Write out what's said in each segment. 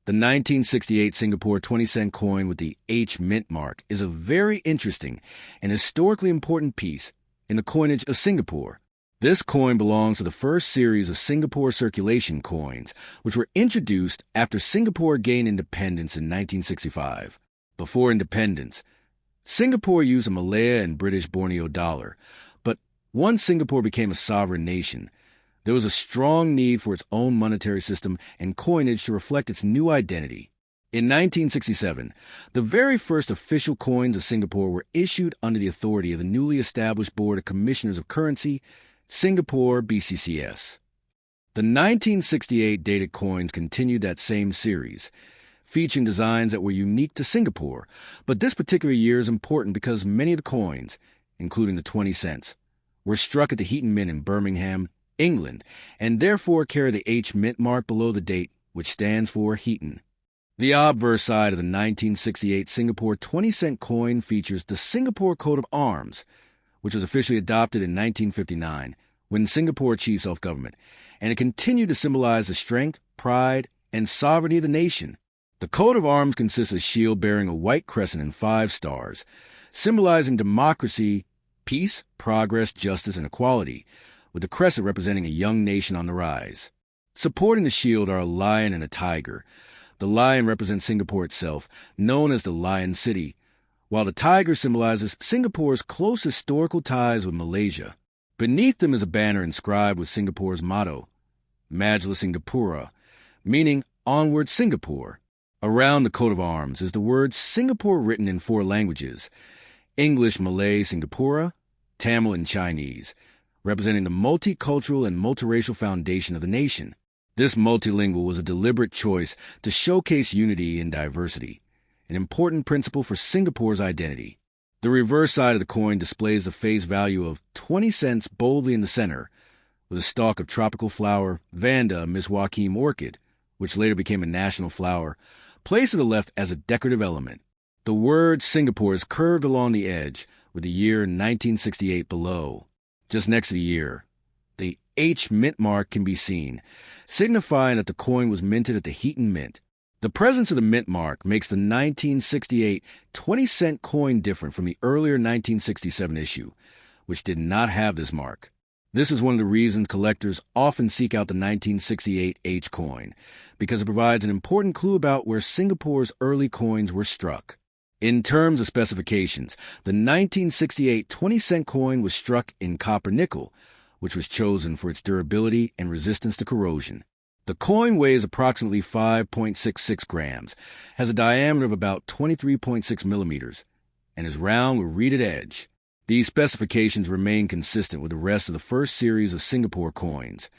The 1968 Singapore 20-cent coin with the H mint mark is a very interesting and historically important piece in the coinage of Singapore. This coin belongs to the first series of Singapore circulation coins, which were introduced after Singapore gained independence in 1965. Before independence, Singapore used a Malaya and British Borneo dollar, but once Singapore became a sovereign nation, there was a strong need for its own monetary system and coinage to reflect its new identity. In 1967, the very first official coins of Singapore were issued under the authority of the newly established Board of Commissioners of Currency, Singapore BCCS. The 1968 dated coins continued that same series, featuring designs that were unique to Singapore, but this particular year is important because many of the coins, including the 20 cents, were struck at the Heaton Mint in Birmingham, England, and therefore carry the H mint mark below the date, which stands for Heaton. The obverse side of the 1968 Singapore 20-cent coin features the Singapore coat of arms, which was officially adopted in 1959 when Singapore achieved self-government, and it continued to symbolize the strength, pride, and sovereignty of the nation. The coat of arms consists of a shield bearing a white crescent and 5 stars, symbolizing democracy, peace, progress, justice, and equality, with the crescent representing a young nation on the rise. Supporting the shield are a lion and a tiger. The lion represents Singapore itself, known as the Lion City, while the tiger symbolizes Singapore's close historical ties with Malaysia. Beneath them is a banner inscribed with Singapore's motto, Majulah Singapura, meaning Onward Singapore. Around the coat of arms is the word Singapore written in 4 languages, English, Malay, Singapura, Tamil, and Chinese, representing the multicultural and multiracial foundation of the nation. This multilingual was a deliberate choice to showcase unity in diversity, an important principle for Singapore's identity. The reverse side of the coin displays the face value of 20 cents boldly in the center, with a stalk of tropical flower, Vanda, Miss Joaquim orchid, which later became a national flower, placed to the left as a decorative element. The word Singapore is curved along the edge, with the year 1968 below. Just next to the year, the H mint mark can be seen, signifying that the coin was minted at the Heaton Mint. The presence of the mint mark makes the 1968 20-cent coin different from the earlier 1967 issue, which did not have this mark. This is one of the reasons collectors often seek out the 1968 H coin, because it provides an important clue about where Singapore's early coins were struck. In terms of specifications, the 1968 20-cent coin was struck in copper nickel, which was chosen for its durability and resistance to corrosion. The coin weighs approximately 5.66 grams, has a diameter of about 23.6 millimeters, and is round with reeded edge. These specifications remain consistent with the rest of the first series of Singapore coins,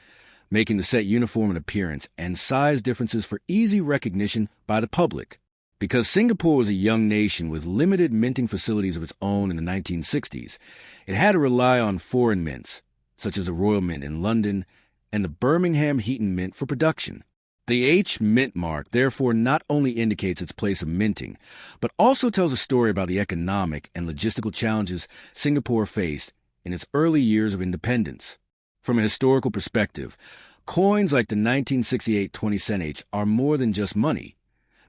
making the set uniform in appearance and size differences for easy recognition by the public. Because Singapore was a young nation with limited minting facilities of its own in the 1960s, it had to rely on foreign mints, such as the Royal Mint in London and the Birmingham Heaton Mint for production. The H mint mark therefore not only indicates its place of minting, but also tells a story about the economic and logistical challenges Singapore faced in its early years of independence. From a historical perspective, coins like the 1968 20-cent H are more than just money.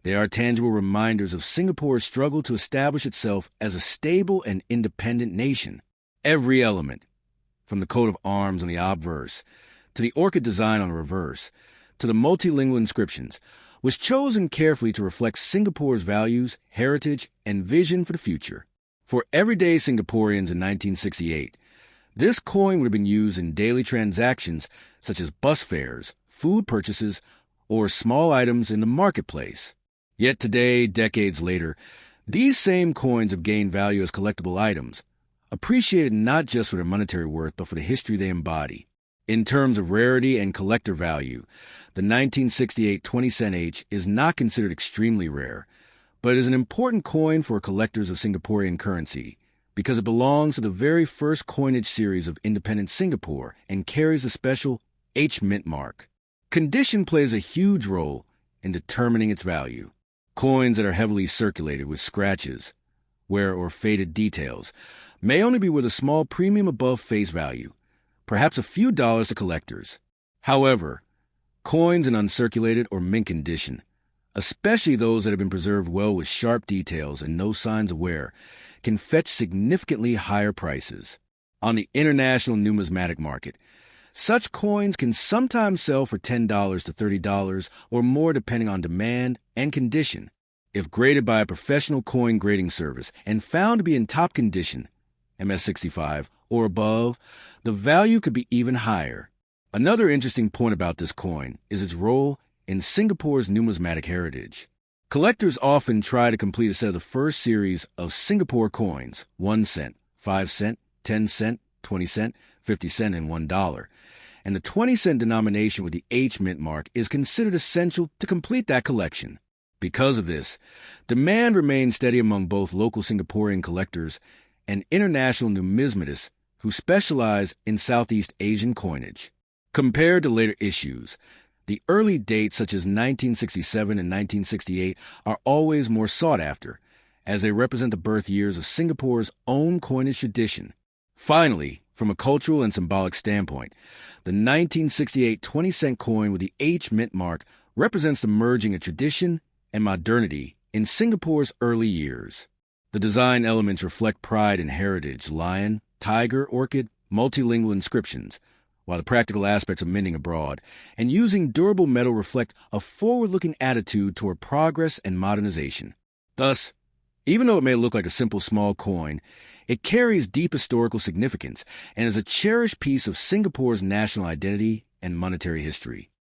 They are tangible reminders of Singapore's struggle to establish itself as a stable and independent nation. Every element, from the coat of arms on the obverse, to the orchid design on the reverse, to the multilingual inscriptions, was chosen carefully to reflect Singapore's values, heritage, and vision for the future. For everyday Singaporeans in 1968, this coin would have been used in daily transactions such as bus fares, food purchases, or small items in the marketplace. Yet today, decades later, these same coins have gained value as collectible items, appreciated not just for their monetary worth, but for the history they embody. In terms of rarity and collector value, the 1968 20-cent H is not considered extremely rare, but is an important coin for collectors of Singaporean currency because it belongs to the very first coinage series of independent Singapore and carries the special H mint mark. Condition plays a huge role in determining its value. Coins that are heavily circulated with scratches, wear or faded details may only be worth a small premium above face value, perhaps a few dollars to collectors. However, coins in uncirculated or mint condition especially those that have been preserved well with sharp details and no signs of wear, can fetch significantly higher prices. On the international numismatic market, such coins can sometimes sell for $10 to $30 or more depending on demand and condition. If graded by a professional coin grading service and found to be in top condition, MS65 or above, the value could be even higher. Another interesting point about this coin is its role in Singapore's numismatic heritage. Collectors often try to complete a set of the first series of Singapore coins, 1 cent, 5 cent, 10 cent, 20 cent, 50 cent, and $1. And the 20-cent denomination with the H mint mark is considered essential to complete that collection. Because of this, demand remains steady among both local Singaporean collectors and international numismatists who specialize in Southeast Asian coinage. Compared to later issues, the early dates such as 1967 and 1968 are always more sought after, as they represent the birth years of Singapore's own coinage tradition. Finally, from a cultural and symbolic standpoint, the 1968 20-cent coin with the H mint mark represents the merging of tradition and modernity in Singapore's early years. The design elements reflect pride and heritage, lion, tiger, orchid, multilingual inscriptions, while the practical aspects of minting abroad and using durable metal reflect a forward-looking attitude toward progress and modernization. Thus, even though it may look like a simple small coin, it carries deep historical significance and is a cherished piece of Singapore's national identity and monetary history.